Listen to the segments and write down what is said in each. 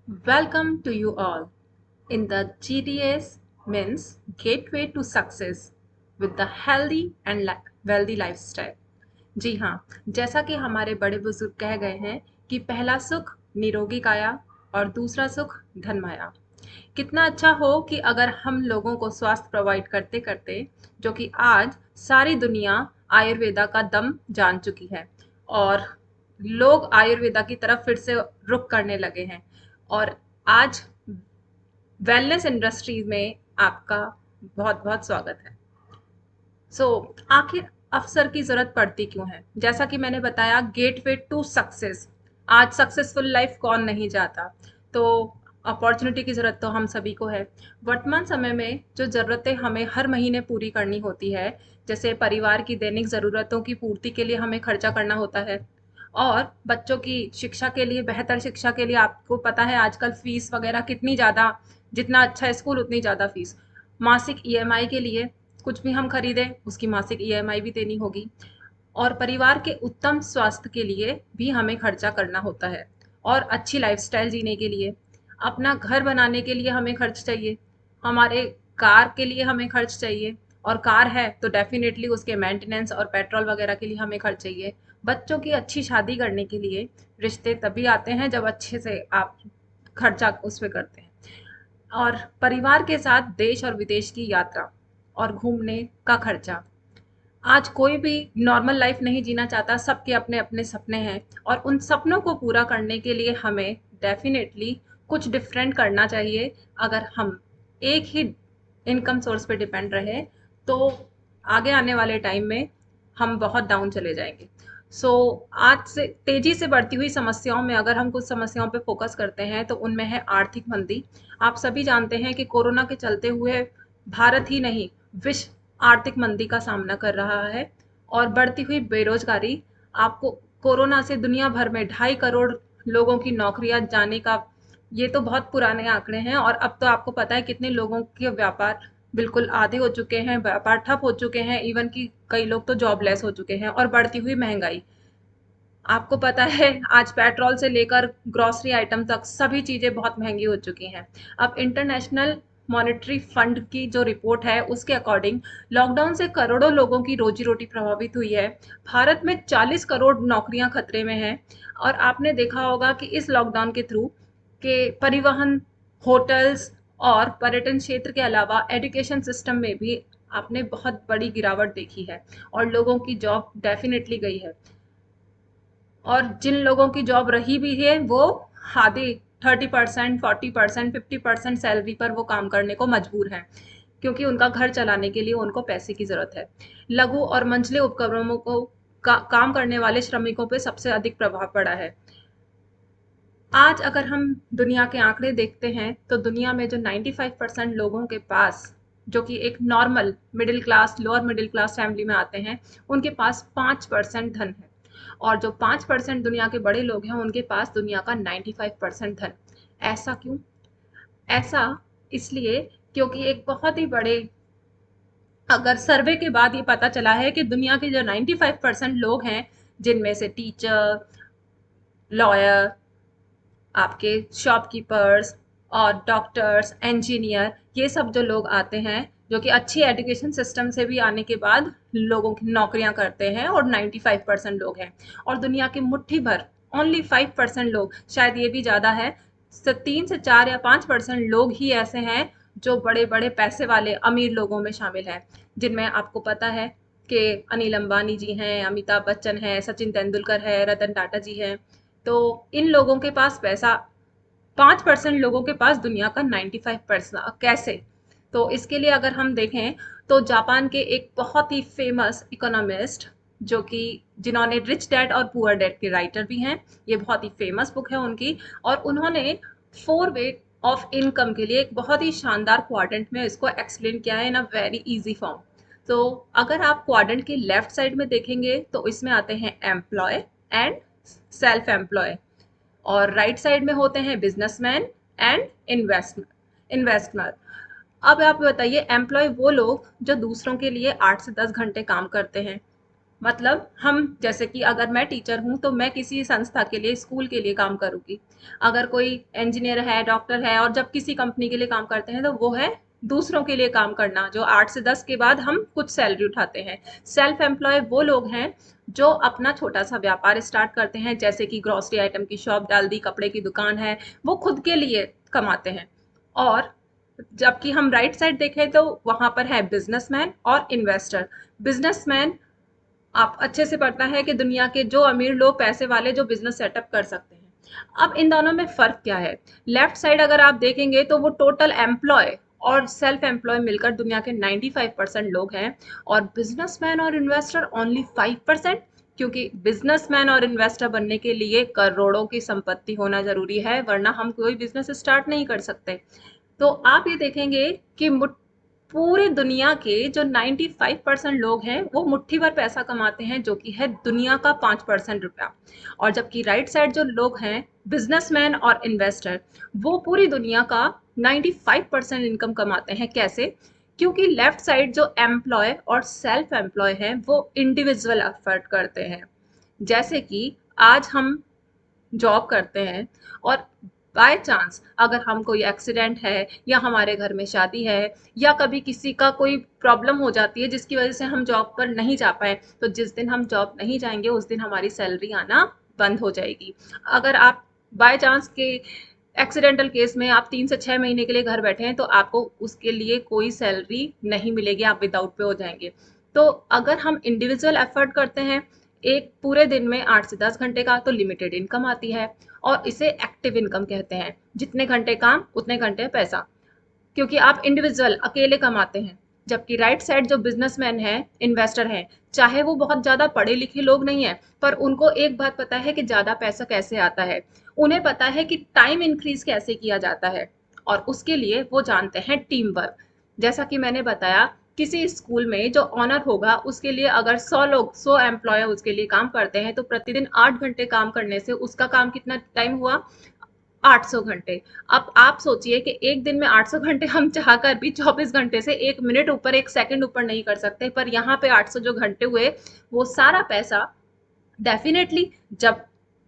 Welcome to you all in the GTS means Gateway to Success with the Healthy and Wealthy Lifestyle। जी हाँ, जैसा कि हमारे बड़े बुजुर्ग कह गए हैं कि पहला सुख निरोगी काया और दूसरा सुख धन माया। कितना अच्छा हो कि अगर हम लोगों को स्वास्थ्य प्रोवाइड करते करते जो कि आज सारी दुनिया आयुर्वेदा का दम जान चुकी है और लोग आयुर्वेदा की तरफ फिर से रुख करने लगे हैं और आज वेलनेस इंडस्ट्रीज में आपका बहुत बहुत स्वागत है। आखिर अफसर की जरूरत पड़ती क्यों है? जैसा कि मैंने बताया, गेटवे टू सक्सेस। आज सक्सेसफुल लाइफ कौन नहीं चाहता? तो अपॉर्चुनिटी की ज़रूरत तो हम सभी को है। वर्तमान समय में जो ज़रूरतें हमें हर महीने पूरी करनी होती है, जैसे परिवार की दैनिक ज़रूरतों की पूर्ति के लिए हमें खर्चा करना होता है और बच्चों की शिक्षा के लिए, बेहतर शिक्षा के लिए आपको पता है आजकल फ़ीस वगैरह कितनी ज़्यादा, जितना अच्छा स्कूल उतनी ज़्यादा फ़ीस। मासिक ईएमआई के लिए कुछ भी हम खरीदें, उसकी मासिक ईएमआई भी देनी होगी और परिवार के उत्तम स्वास्थ्य के लिए भी हमें खर्चा करना होता है और अच्छी लाइफ़स्टाइल जीने के लिए, अपना घर बनाने के लिए हमें खर्च चाहिए, हमारे कार के लिए हमें खर्च चाहिए और कार है तो डेफ़िनेटली उसके मेंटेनेंस और पेट्रोल वगैरह के लिए हमें खर्च चाहिए। बच्चों की अच्छी शादी करने के लिए रिश्ते तभी आते हैं जब अच्छे से आप खर्चा उस पे करते हैं और परिवार के साथ देश और विदेश की यात्रा और घूमने का खर्चा। आज कोई भी नॉर्मल लाइफ नहीं जीना चाहता, सबके अपने अपने सपने हैं और उन सपनों को पूरा करने के लिए हमें डेफिनेटली कुछ डिफरेंट करना चाहिए। अगर हम एक ही इनकम सोर्स पे डिपेंड रहे तो आगे आने वाले टाइम में हम बहुत डाउन चले जाएंगे। आज से तेजी से बढ़ती हुई समस्याओं में अगर हम कुछ समस्याओं पे फोकस करते हैं तो उनमें है आर्थिक मंदी। आप सभी जानते हैं कि कोरोना के चलते हुए भारत ही नहीं, विश्व आर्थिक मंदी का सामना कर रहा है और बढ़ती हुई बेरोजगारी। आपको कोरोना से दुनिया भर में 2.5 करोड़ लोगों की नौकरियां जाने का, ये तो बहुत पुराने आंकड़े हैं और अब तो आपको पता है कितने लोगों के व्यापार बिल्कुल आधे हो चुके हैं, व्यापार ठप हो चुके हैं, इवन कि कई लोग तो जॉबलेस हो चुके हैं। और बढ़ती हुई महंगाई, आपको पता है आज पेट्रोल से लेकर ग्रोसरी आइटम तक सभी चीज़ें बहुत महंगी हो चुकी हैं। अब इंटरनेशनल मॉनेटरी फंड की जो रिपोर्ट है उसके अकॉर्डिंग लॉकडाउन से करोड़ों लोगों की रोजी रोटी प्रभावित हुई है। भारत में 40 करोड़ नौकरियां खतरे में हैं और आपने देखा होगा कि इस लॉकडाउन के थ्रू के परिवहन, होटल्स और पर्यटन क्षेत्र के अलावा एजुकेशन सिस्टम में भी आपने बहुत बड़ी गिरावट देखी है और लोगों की जॉब डेफिनेटली गई है और जिन लोगों की जॉब रही भी है वो आधे 30%, 40%, 50% सैलरी पर वो काम करने को मजबूर हैं क्योंकि उनका घर चलाने के लिए उनको पैसे की ज़रूरत है। लघु और मंझले उपक्रमों को काम करने वाले श्रमिकों पे सबसे अधिक प्रभाव पड़ा है। आज अगर हम दुनिया के आंकड़े देखते हैं तो दुनिया में जो 95% लोगों के पास, जो कि एक normal middle class, lower middle class family में आते हैं, उनके पास 5% धन है और जो 5% दुनिया के बड़े लोग हैं उनके पास दुनिया का 95% धन। ऐसा क्यों? ऐसा इसलिए क्योंकि एक बहुत ही बड़े, अगर सर्वे के बाद ये पता चला है कि दुनिया के जो 95% लोग हैं, जिनमें से टीचर, लॉयर, आपके शॉपकीपर्स और डॉक्टर्स, इंजीनियर, ये सब जो लोग आते हैं जो कि अच्छी एजुकेशन सिस्टम से भी आने के बाद लोगों की नौकरियां करते हैं और 95% लोग हैं और दुनिया के मुट्ठी भर ओनली 5% लोग, शायद ये भी ज़्यादा है, 3 से 4 या 5% लोग ही ऐसे हैं जो बड़े बड़े पैसे वाले अमीर लोगों में शामिल हैं, जिनमें आपको पता है कि अनिल अंबानी जी हैं, अमिताभ बच्चन हैं, सचिन तेंदुलकर है, रतन टाटा जी हैं। तो इन लोगों के पास पैसा, 5% लोगों के पास दुनिया का 95% कैसे? तो इसके लिए अगर हम देखें तो जापान के एक बहुत ही फेमस इकोनॉमिस्ट, जो कि जिन्होंने रिच डैड और पुअर डैड के राइटर भी हैं, ये बहुत ही फेमस बुक है उनकी, और उन्होंने 4 वे ऑफ इनकम के लिए एक बहुत ही शानदार क्वाड्रेंट में इसको एक्सप्लेन किया है इन अ वेरी इजी फॉर्म। तो अगर आप क्वाड्रेंट के लेफ्ट साइड में देखेंगे तो इसमें आते हैं एम्प्लॉय एंड सेल्फ एम्प्लॉय और राइट साइड में होते हैं बिजनेसमैन एंड इन्वेस्टमर। अब आप बताइए, एम्प्लॉय वो लोग जो दूसरों के लिए 8 से 10 घंटे काम करते हैं, मतलब हम, जैसे कि अगर मैं टीचर हूँ तो मैं किसी संस्था के लिए, स्कूल के लिए काम करूँगी। अगर कोई इंजीनियर है, डॉक्टर है, और जब किसी कंपनी के लिए काम करते हैं तो वो है दूसरों के लिए काम करना, जो 8 से 10 के बाद हम कुछ सैलरी उठाते हैं। सेल्फ एम्प्लॉय वो लोग हैं जो अपना छोटा सा व्यापार स्टार्ट करते हैं, जैसे कि ग्रोसरी आइटम की शॉप डाल दी, कपड़े की दुकान है, वो खुद के लिए कमाते हैं। और जबकि हम राइट साइड देखें तो वहां पर है बिजनेसमैन और इन्वेस्टर। बिजनेसमैन आप अच्छे से पता है कि दुनिया के जो अमीर लोग, पैसे वाले, जो बिजनेस सेटअप कर सकते हैं। अब इन दोनों में फर्क क्या है? लेफ्ट साइड अगर आप देखेंगे तो वो टोटल एम्प्लॉय और सेल्फ एम्प्लॉय मिलकर दुनिया के 95% लोग हैं, और बिजनेसमैन और इन्वेस्टर ओनली 5%। क्योंकि बिजनेसमैन और इन्वेस्टर बनने के लिए करोड़ों की संपत्ति होना जरूरी है, वरना हम कोई बिजनेस स्टार्ट नहीं कर सकते। तो आप ये देखेंगे कि पूरे दुनिया के जो 95% लोग हैं वो मुट्ठी भर पैसा कमाते हैं, जो कि है दुनिया का 5% रुपया। और जबकि राइट साइड जो लोग हैं, बिजनेसमैन और इन्वेस्टर, वो पूरी दुनिया का 95% इनकम कमाते हैं। कैसे? क्योंकि लेफ्ट साइड जो एम्प्लॉय और सेल्फ एम्प्लॉय हैं वो इंडिविजुअल एफर्ट करते हैं। जैसे कि आज हम जॉब करते हैं, और बाय चांस अगर हम कोई एक्सीडेंट है, या हमारे घर में शादी है, या कभी किसी का कोई प्रॉब्लम हो जाती है जिसकी वजह से हम जॉब पर नहीं जा पाए, तो जिस दिन हम जॉब नहीं जाएंगे उस दिन हमारी सैलरी आना बंद हो जाएगी। अगर आप बाय चांस के एक्सीडेंटल केस में आप 3 से 6 महीने के लिए घर बैठे हैं तो आपको उसके लिए कोई सैलरी नहीं मिलेगी, आप विदाउट पे हो जाएंगे। तो अगर हम इंडिविजुअल एफर्ट करते हैं एक पूरे दिन में 8 से 10 घंटे का, तो लिमिटेड इनकम आती है, और इसे एक्टिव इनकम कहते हैं। जितने घंटे काम उतने घंटे पैसा, क्योंकि आप इंडिविजुअल अकेले कमाते हैं। जबकि राइट साइड जो बिजनेसमैन है, इन्वेस्टर हैं, चाहे वो बहुत ज्यादा पढ़े लिखे लोग नहीं है, पर उनको एक बात पता है कि ज्यादा पैसा कैसे आता है। उन्हें पता है कि टाइम इंक्रीज कैसे किया जाता है, और उसके लिए वो जानते हैं टीम वर्क। जैसा कि मैंने बताया, किसी स्कूल में जो ऑनर होगा उसके लिए अगर 100 लोग, 100 एम्प्लॉय उसके लिए काम करते हैं, तो प्रतिदिन 8 घंटे काम करने से उसका काम कितना टाइम हुआ? 800 घंटे। अब आप सोचिए कि एक दिन में 800 घंटे हम चाह कर भी 24 घंटे से 1 मिनट ऊपर, 1 सेकंड ऊपर नहीं कर सकते, पर यहाँ पे 800 जो घंटे हुए, वो सारा पैसा डेफिनेटली, जब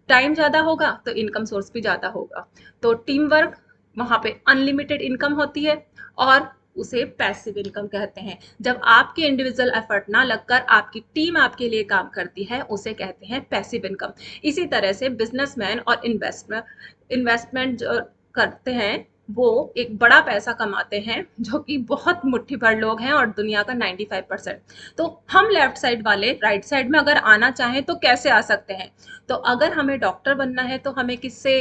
टाइम ज्यादा होगा तो इनकम सोर्स भी ज्यादा होगा। तो टीम वर्क, वहां पे अनलिमिटेड इनकम होती है, और उसे पैसिव इनकम कहते हैं। जब आपके इंडिविजुअल एफर्ट ना लगकर आपकी टीम आपके लिए काम करती है, उसे कहते हैं पैसिव इनकम। इसी तरह से बिजनेसमैन और इन्वेस्टमेंट जो करते हैं, वो एक बड़ा पैसा कमाते हैं, जो कि बहुत मुट्ठी भर लोग हैं, और दुनिया का 95%। तो हम लेफ्ट साइड वाले राइट साइड में अगर आना चाहें तो कैसे आ सकते हैं? तो अगर हमें डॉक्टर बनना है तो हमें किससे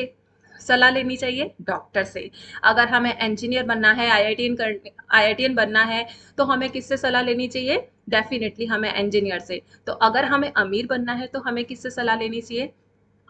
सलाह लेनी चाहिए? डॉक्टर से। अगर हमें इंजीनियर बनना है, आईआईटीएन बनना है, तो हमें किससे सलाह लेनी चाहिए? डेफिनेटली हमें इंजीनियर से। तो अगर हमें अमीर बनना है तो हमें किससे सलाह लेनी चाहिए?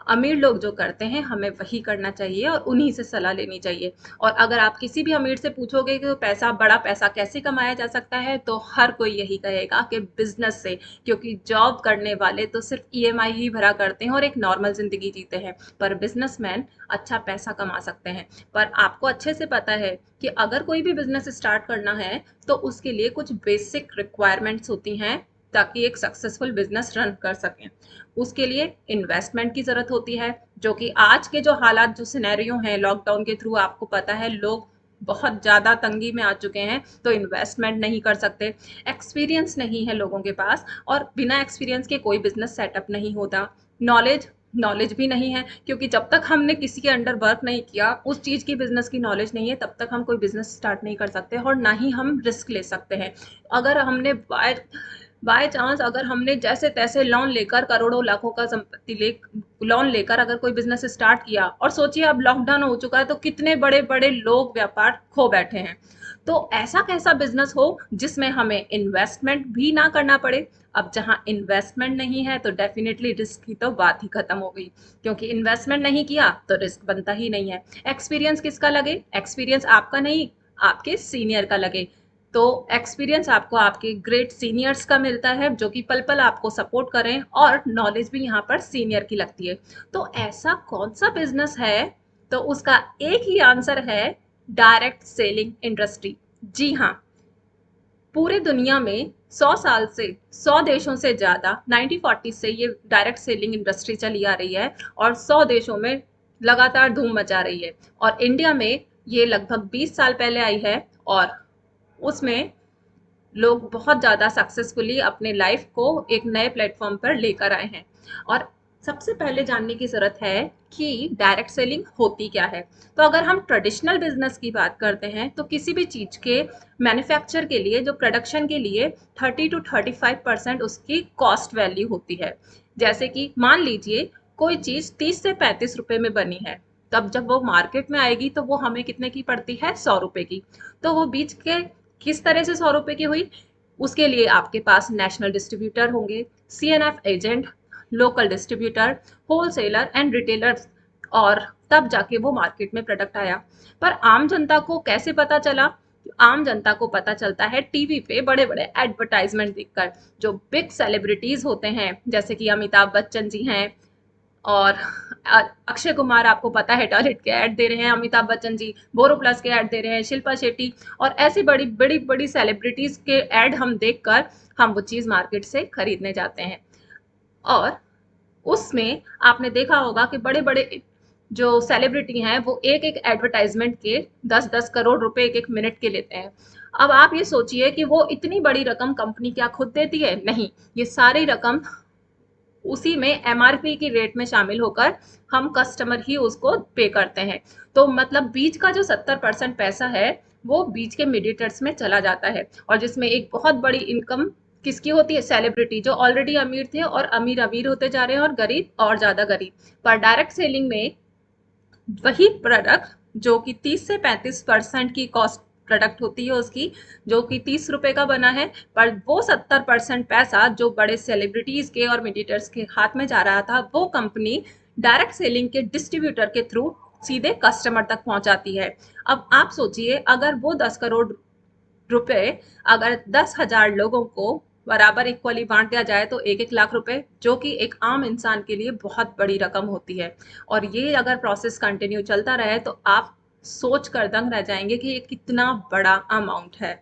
अमीर लोग जो करते हैं हमें वही करना चाहिए, और उन्हीं से सलाह लेनी चाहिए। और अगर आप किसी भी अमीर से पूछोगे कि पैसा, बड़ा पैसा कैसे कमाया जा सकता है, तो हर कोई यही कहेगा कि बिजनेस से। क्योंकि जॉब करने वाले तो सिर्फ ईएमआई ही भरा करते हैं और एक नॉर्मल जिंदगी जीते हैं, पर बिजनेसमैन अच्छा पैसा कमा सकते हैं। पर आपको अच्छे से पता है कि अगर कोई भी बिजनेस स्टार्ट करना है तो उसके लिए कुछ बेसिक रिक्वायरमेंट्स होती हैं, ताकि एक सक्सेसफुल बिजनेस रन कर सकें। उसके लिए इन्वेस्टमेंट की जरूरत होती है, जो कि आज के जो हालात, जो सिनेरियो हैं लॉकडाउन के थ्रू, आपको पता है लोग बहुत ज्यादा तंगी में आ चुके हैं, तो इन्वेस्टमेंट नहीं कर सकते। एक्सपीरियंस नहीं है लोगों के पास, और बिना एक्सपीरियंस के कोई बिजनेस सेटअप नहीं होता। नॉलेज, नॉलेज भी नहीं है, क्योंकि जब तक हमने किसी के अंडर वर्क नहीं किया, उस चीज की बिजनेस की नॉलेज नहीं है, तब तक हम कोई बिजनेस स्टार्ट नहीं कर सकते, और ना ही हम रिस्क ले सकते हैं। अगर हमने बाय चांस अगर हमने जैसे तैसे लोन लेकर, करोड़ों लाखों का संपत्ति ले लोन लेकर अगर कोई बिजनेस स्टार्ट किया, और सोचिए अब लॉकडाउन हो चुका है, तो कितने बड़े बड़े लोग व्यापार खो बैठे हैं। तो ऐसा कैसा बिजनेस हो जिसमें हमें इन्वेस्टमेंट भी ना करना पड़े? अब जहां इन्वेस्टमेंट नहीं है तो डेफिनेटली रिस्क की तो बात ही खत्म हो गई, क्योंकि इन्वेस्टमेंट नहीं किया तो रिस्क बनता ही नहीं है। एक्सपीरियंस किसका लगे? एक्सपीरियंस आपका नहीं, आपके सीनियर का लगे। तो एक्सपीरियंस आपको आपके ग्रेट सीनियर्स का मिलता है, जो कि पल पल आपको सपोर्ट करें, और नॉलेज भी यहाँ पर सीनियर की लगती है। तो ऐसा कौन सा बिजनेस है? तो उसका एक ही आंसर है, डायरेक्ट सेलिंग इंडस्ट्री। जी हाँ, पूरी दुनिया में 100 साल से 100 देशों से ज़्यादा 1940 से ये डायरेक्ट सेलिंग इंडस्ट्री चली आ रही है और 100 देशों में लगातार धूम मचा रही है। और इंडिया में ये लगभग 20 साल पहले आई है और उसमें लोग बहुत ज़्यादा सक्सेसफुली अपने लाइफ को एक नए प्लेटफॉर्म पर लेकर आए हैं। और सबसे पहले जानने की ज़रूरत है कि डायरेक्ट सेलिंग होती क्या है। तो अगर हम ट्रेडिशनल बिजनेस की बात करते हैं तो किसी भी चीज़ के मैन्युफैक्चर के लिए, जो प्रोडक्शन के लिए 30 to 35% उसकी कॉस्ट वैल्यू होती है। जैसे कि मान लीजिए कोई चीज़ 30 से 35 रुपए में बनी है, तब जब वो मार्केट में आएगी तो वो हमें कितने की पड़ती है, 100 रुपए की। तो वो बीच के किस तरह से 100 रुपए की हुई, उसके लिए आपके पास नेशनल डिस्ट्रीब्यूटर होंगे, CNF agent, local distributor, wholesaler and retailers, और तब जाके वो मार्केट में प्रोडक्ट आया। पर आम जनता को कैसे पता चला? आम जनता को पता चलता है टीवी पे बड़े बड़े एडवर्टाइजमेंट देखकर। जो बिग सेलिब्रिटीज होते हैं, जैसे कि अमिताभ बच्चन जी हैं, और अक्षय कुमार, आपको पता है टॉयलेट के ऐड दे रहे हैं, अमिताभ बच्चन जी बोरोप्लस के ऐड दे रहे हैं, शिल्पा शेट्टी, और ऐसी बड़ी बड़ी बड़ी सेलिब्रिटीज के ऐड हम देखकर हम वो चीज मार्केट से खरीदने जाते हैं। और उसमें आपने देखा होगा कि बड़े बड़े जो सेलिब्रिटी हैं वो एक एक एडवर्टाइजमेंट के 10-10 करोड़ रुपए एक एक मिनट के लेते हैं। अब आप ये सोचिए कि वो इतनी बड़ी रकम कंपनी क्या खुद देती है? नहीं, ये सारी रकम उसी में एमआरपी की रेट में शामिल होकर हम कस्टमर ही उसको पे करते हैं। तो मतलब बीच का जो 70% पैसा है वो बीच के मीडिएटर्स में चला जाता है, और जिसमें एक बहुत बड़ी इनकम किसकी होती है? सेलिब्रिटी, जो ऑलरेडी अमीर थे और अमीर अमीर होते जा रहे हैं और गरीब और ज्यादा गरीब। पर डायरेक्ट सेलिंग में वही प्रोडक्ट जो कि 30 से 35% की कॉस्ट प्रोडक्ट होती है उसकी, जो कि 30 रुपए का बना है, पर वो 70% पैसा जो बड़े सेलिब्रिटीज के और मीडिएटर्स के हाथ में जा रहा था, वो कंपनी डायरेक्ट सेलिंग के डिस्ट्रीब्यूटर के थ्रू सीधे कस्टमर तक पहुंचाती है। अब आप सोचिए, अगर वो 10 करोड़ रुपए अगर 10,000 लोगों को बराबर इक्वली बांट दिया जाए तो 1-1 लाख रुपए, जो कि एक आम इंसान के लिए बहुत बड़ी रकम होती है। और ये अगर प्रोसेस कंटिन्यू चलता रहे तो आप सोच कर दंग रह जाएंगे कि ये कितना बड़ा अमाउंट है।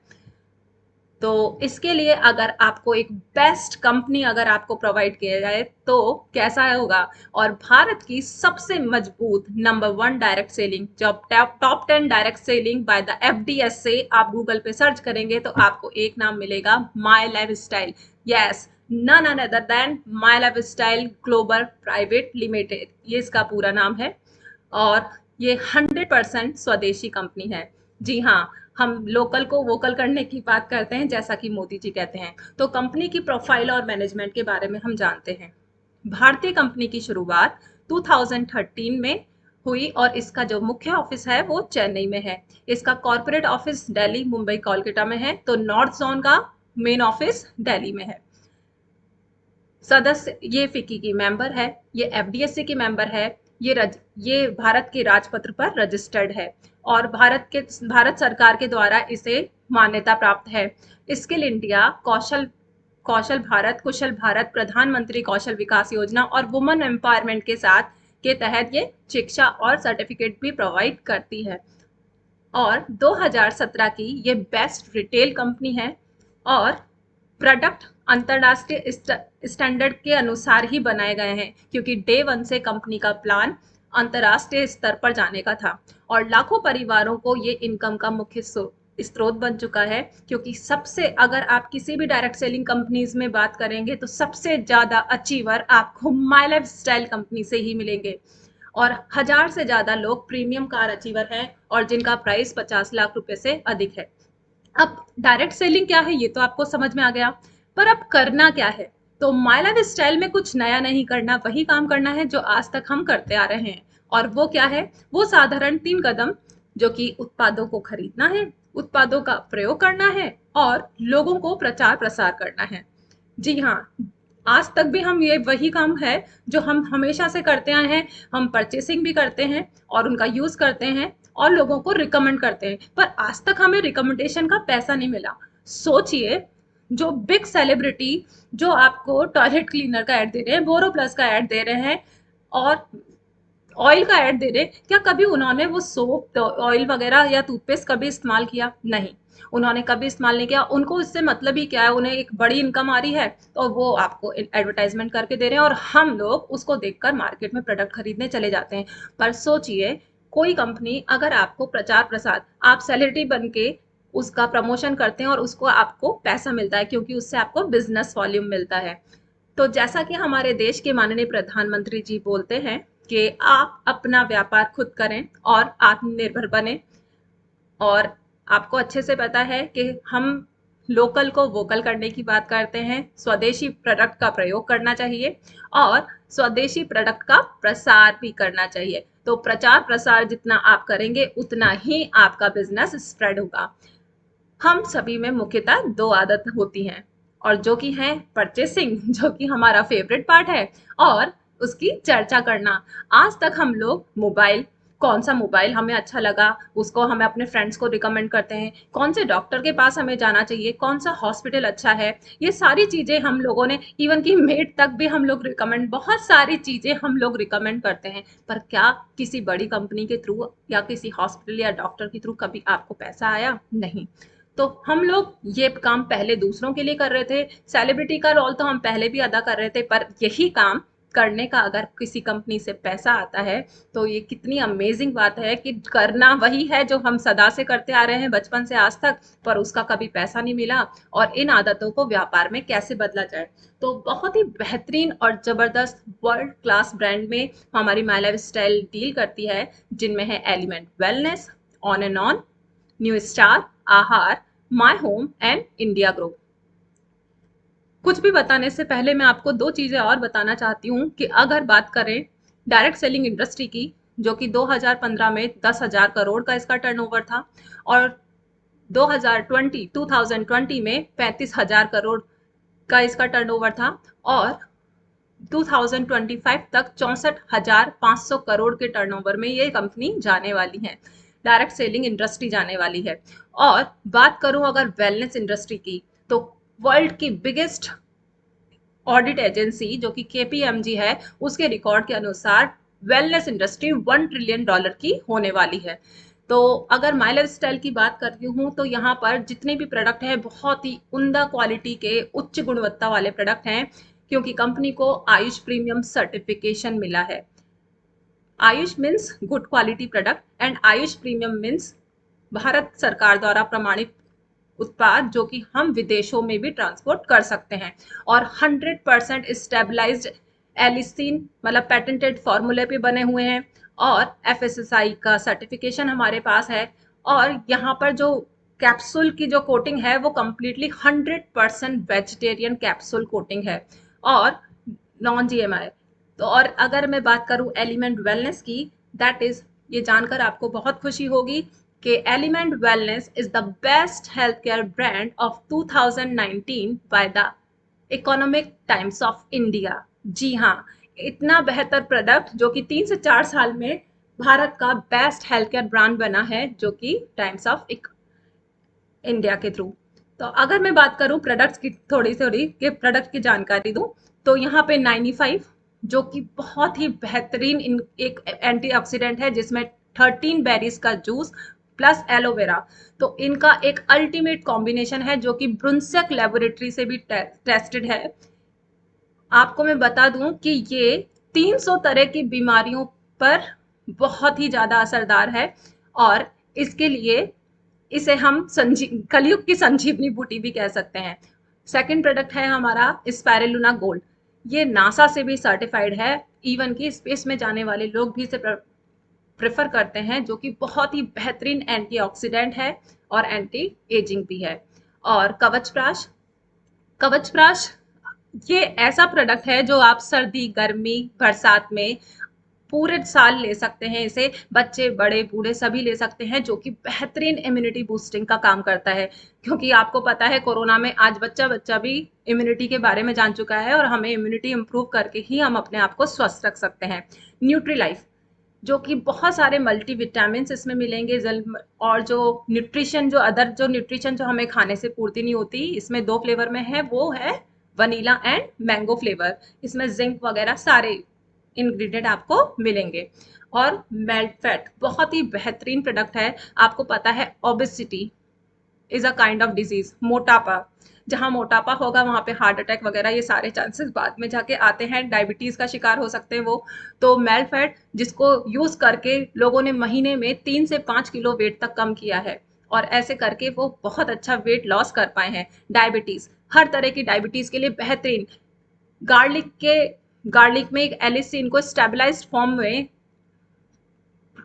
तो इसके लिए अगर आपको एक बेस्ट कंपनी अगर आपको प्रोवाइड किया जाए तो कैसा होगा? और भारत की सबसे मजबूत नंबर 1 डायरेक्ट सेलिंग, जब top 10 direct selling by the FDS से आप गूगल पे सर्च करेंगे तो आपको एक नाम मिलेगा, my life style. Yes, none other than my life style global private limited, ये इसका पूरा नाम है। और ये 100% स्वदेशी कंपनी है। जी हाँ, हम लोकल को वोकल करने की बात करते हैं, जैसा कि मोदी जी कहते हैं। तो कंपनी की प्रोफाइल और मैनेजमेंट के बारे में हम जानते हैं। भारतीय कंपनी की शुरुआत 2013 में हुई और इसका जो मुख्य ऑफिस है वो चेन्नई में है। इसका कॉर्पोरेट ऑफिस दिल्ली, मुंबई, कोलकाता में है। तो नॉर्थ जोन का मेन ऑफिस दिल्ली में है। सदस्य ये फिक्की की मेंबर है, ये एफडीएससी की मेंबर है, ये भारत के राजपत्र पर रजिस्टर्ड है और भारत सरकार के द्वारा इसे मान्यता प्राप्त है। स्किल इंडिया, कुशल भारत, प्रधानमंत्री कौशल विकास योजना और वुमेन एम्पावरमेंट के साथ के तहत ये शिक्षा और सर्टिफिकेट भी प्रोवाइड करती है। और 2017 की ये बेस्ट रिटेल कंपनी है और प्रोडक्ट अंतरराष्ट्रीय स्टैंडर्ड के अनुसार ही बनाए गए हैं, क्योंकि डे 1 से कंपनी का प्लान अंतरराष्ट्रीय स्तर पर जाने का था और लाखों परिवारों को ये इनकम का मुख्य स्रोत बन चुका है। क्योंकि सबसे, अगर आप किसी भी डायरेक्ट सेलिंग कंपनीज में बात करेंगे तो सबसे ज्यादा अचीवर आपको माई लाइफ स्टाइल कंपनी से ही मिलेंगे और 1000 से ज्यादा लोग प्रीमियम कार अचीवर हैं और जिनका प्राइस 50 लाख रुपए से अधिक है। अब डायरेक्ट सेलिंग क्या है ये तो आपको समझ में आ गया, पर अब करना क्या है? तो माई लाइफ स्टाइल में कुछ नया नहीं करना, वही काम करना है जो आज तक हम करते आ रहे हैं। और वो क्या है? वो साधारण 3 कदम, जो कि उत्पादों को खरीदना है, उत्पादों का प्रयोग करना है और लोगों को प्रचार प्रसार करना है। जी हाँ, आज तक भी हम ये वही काम है जो हम हमेशा से करते आए हैं। हम परचेसिंग भी करते हैं और उनका यूज करते हैं और लोगों को रिकमेंड करते हैं, पर आज तक हमें रिकमेंडेशन का पैसा नहीं मिला। सोचिए, जो बिग सेलिब्रिटी जो आपको टॉयलेट क्लीनर का ऐड दे रहे हैं, बोरो प्लस का ऐड दे रहे हैं और ऑयल का ऐड दे रहे, क्या कभी उन्होंने वो सोप ऑयल वगैरह या टूथपेस्ट कभी इस्तेमाल किया? नहीं, उन्होंने कभी इस्तेमाल नहीं किया। उनको इससे मतलब ही क्या है, उन्हें एक बड़ी इनकम आ रही है तो वो आपको एडवर्टाइजमेंट करके दे रहे हैं और हम लोग उसको देखकर मार्केट में प्रोडक्ट खरीदने चले जाते हैं। पर सोचिए, कोई कंपनी अगर आपको प्रचार प्रसार, आप सेलिब्रिटी बन के उसका प्रमोशन करते हैं और उसको आपको पैसा मिलता है क्योंकि उससे आपको बिजनेस वॉल्यूम मिलता है। तो जैसा कि हमारे देश के माननीय प्रधानमंत्री जी बोलते हैं कि आप अपना व्यापार खुद करें और आत्मनिर्भर बने, और आपको अच्छे से पता है कि हम लोकल को वोकल करने की बात करते हैं, स्वदेशी प्रोडक्ट का प्रयोग करना चाहिए और स्वदेशी प्रोडक्ट का प्रसार भी करना चाहिए। तो प्रचार प्रसार जितना आप करेंगे उतना ही आपका बिजनेस स्प्रेड होगा। हम सभी में मुख्यतः दो आदत होती हैं, और जो कि है परचेसिंग, जो कि हमारा फेवरेट पार्ट है, और उसकी चर्चा करना। आज तक हम लोग मोबाइल, कौन सा मोबाइल हमें अच्छा लगा उसको हमें अपने फ्रेंड्स को रिकमेंड करते हैं, कौन से डॉक्टर के पास हमें जाना चाहिए, कौन सा हॉस्पिटल अच्छा है, ये सारी चीजें हम लोगों ने, इवन की मेड तक भी हम लोग रिकमेंड, बहुत सारी चीजें हम लोग रिकमेंड करते हैं। पर क्या किसी बड़ी कंपनी के थ्रू या किसी हॉस्पिटल या डॉक्टर के थ्रू कभी आपको पैसा आया? नहीं। तो हम लोग ये काम पहले दूसरों के लिए कर रहे थे, सेलिब्रिटी का रोल तो हम पहले भी अदा कर रहे थे, पर यही काम करने का अगर किसी कंपनी से पैसा आता है तो ये कितनी अमेजिंग बात है कि करना वही है जो हम सदा से करते आ रहे हैं बचपन से आज तक, पर उसका कभी पैसा नहीं मिला। और इन आदतों को व्यापार में कैसे बदला जाए, तो बहुत ही बेहतरीन और जबरदस्त वर्ल्ड क्लास ब्रांड में हमारी माय लाइफ स्टाइल डील करती है, जिनमें है element wellness, on and on, new star, Aahar, my home and India group. कुछ भी बताने से पहले मैं आपको दो चीजें और बताना चाहती हूँ कि अगर बात करें डायरेक्ट सेलिंग इंडस्ट्री की, जो कि 2015 में 10,000 करोड़ का इसका टर्नओवर था, और 2020 में 35,000 करोड़ का इसका टर्नओवर था, और 2025 तक 64,500 करोड़ के टर्नओवर में ये कंपनी जाने वाली है, डायरेक्ट सेलिंग इंडस्ट्री जाने वाली है। और बात करूं अगर वेलनेस इंडस्ट्री की, तो वर्ल्ड की बिगेस्ट ऑडिट एजेंसी जो कि केपीएमजी है, उसके रिकॉर्ड के अनुसार वेलनेस इंडस्ट्री $1 ट्रिलियन की होने वाली है। तो अगर माई लाइफ स्टाइल की बात करती हूँ तो यहाँ पर जितने भी प्रोडक्ट हैं बहुत ही उम्दा क्वालिटी के उच्च गुणवत्ता वाले प्रोडक्ट हैं, क्योंकि कंपनी को आयुष प्रीमियम सर्टिफिकेशन मिला है। Ayush means good quality product and Ayush premium means Bharat सरकार द्वारा प्रमाणित उत्पाद जो कि हम विदेशों में भी ट्रांसपोर्ट कर सकते हैं, और 100% स्टेबलाइज्ड एलिसिन मतलब पेटेंटेड फॉर्मूले पे बने हुए हैं, और एफएसएसआई का सर्टिफिकेशन हमारे पास है। और यहाँ पर जो कैप्सूल की जो कोटिंग है वो कम्प्लीटली 100% वेजिटेरियन कैप्सूल कोटिंग है और नॉन जीएमआई। तो और अगर मैं बात करूं एलिमेंट वेलनेस की, दैट इज, ये जानकर आपको बहुत खुशी होगी कि element wellness is the best health care brand of 2019 by the economic times of India. जी हाँ, इतना बेहतर प्रोडक्ट जो कि 3 से 4 साल में भारत का बेस्ट हेल्थ केयर ब्रांड बना है, जो कि टाइम्स ऑफ इंडिया के थ्रू। तो अगर मैं बात करूं प्रोडक्ट्स की, थोड़ी थोड़ी के प्रोडक्ट की जानकारी दूं, तो यहाँ पे 95 जो कि बहुत ही बेहतरीन एक एंटीऑक्सीडेंट है, जिसमें 13 बेरीज का जूस प्लस एलोवेरा, तो इनका एक अल्टीमेट कॉम्बिनेशन है जो कि ब्रुंसेक लेबोरेटरी से भी टेस्टेड है। आपको मैं बता दूं कि ये 300 तरह की बीमारियों पर बहुत ही ज्यादा असरदार है, और इसके लिए इसे हम कलयुग की संजीवनी बूटी भी कह सकते हैं। सेकंड प्रोडक्ट है हमारा स्पायरुलिना गोल्ड। ये नासा से भी सर्टिफाइड है, इवन की स्पेस में जाने वाले लोग भी इसे प्रेफर करते हैं, जो कि बहुत ही बेहतरीन एंटीऑक्सीडेंट है और एंटी एजिंग भी है। और कवच प्राश, कवच प्राश ये ऐसा प्रोडक्ट है जो आप सर्दी गर्मी बरसात में पूरे साल ले सकते हैं। इसे बच्चे बड़े बूढ़े सभी ले सकते हैं, जो कि बेहतरीन इम्यूनिटी बूस्टिंग का काम करता है, क्योंकि आपको पता है कोरोना में आज बच्चा बच्चा भी इम्यूनिटी के बारे में जान चुका है, और हमें इम्यूनिटी इंप्रूव करके ही हम अपने आप को स्वस्थ रख सकते हैं। न्यूट्री लाइफ, जो कि बहुत सारे मल्टी विटामिन इसमें मिलेंगे, और जो न्यूट्रिशन जो अदर जो न्यूट्रिशन जो हमें खाने से पूर्ति नहीं होती, इसमें 2 फ्लेवर में है, वो है वनीला एंड मैंगो फ्लेवर। इसमें जिंक वगैरह सारे इंग्रेडिएंट आपको मिलेंगे। और मेल्ट फैट बहुत ही बेहतरीन प्रोडक्ट है। आपको पता है obesity is a kind of disease, मोटापा, जहां मोटापा होगा वहां पे हार्ट अटैक वगैरह ये सारे चांसेस बाद में जाके आते हैं, डायबिटीज का शिकार हो सकते हैं वो। तो मेल्ट फैट जिसको यूज करके लोगों ने महीने में 3 से 5 किलो वेट तक कम किया है, और ऐसे करके वो बहुत अच्छा वेट लॉस कर पाए हैं। डायबिटीज, हर तरह की डायबिटीज के लिए बेहतरीन, गार्लिक के गार्लिक में एक एलिसिन को स्टेबलाइज्ड फॉर्म में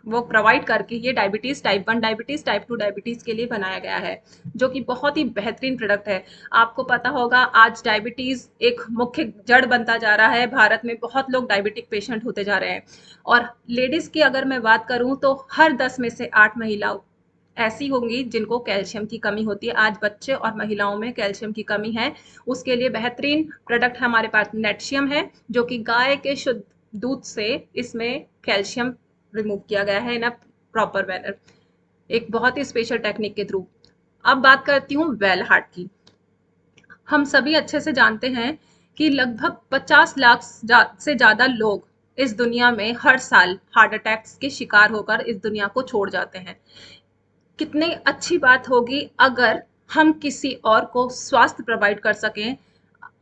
वो प्रोवाइड करके ये diabetes type 1 diabetes type 2 diabetes के लिए बनाया गया है, जो कि बहुत ही बेहतरीन प्रोडक्ट है। आपको पता होगा आज डायबिटीज एक मुख्य जड़ बनता जा रहा है, भारत में बहुत लोग डायबिटिक पेशेंट होते जा रहे हैं। और लेडीज की अगर मैं बात करूं तो हर 10 में से 8 महिला ऐसी होंगी जिनको कैल्शियम की कमी होती है। आज बच्चे और महिलाओं में कैल्शियम की कमी है, उसके लिए बेहतरीन प्रोडक्ट हमारे पास नेटशियम है, जो कि गाय के शुद्ध दूध से इसमें कैल्शियम रिमूव किया गया है इन अ प्रॉपर मैनर, एक बहुत ही स्पेशल टेक्निक के थ्रू। अब बात करती हूँ वेल हार्ट की। हम सभी अच्छे से जानते हैं कि लगभग 50 लाख से ज्यादा लोग इस दुनिया में हर साल हार्ट अटैक्स के शिकार होकर इस दुनिया को छोड़ जाते हैं। कितनी अच्छी बात होगी अगर हम किसी और को स्वास्थ्य प्रोवाइड कर सकें।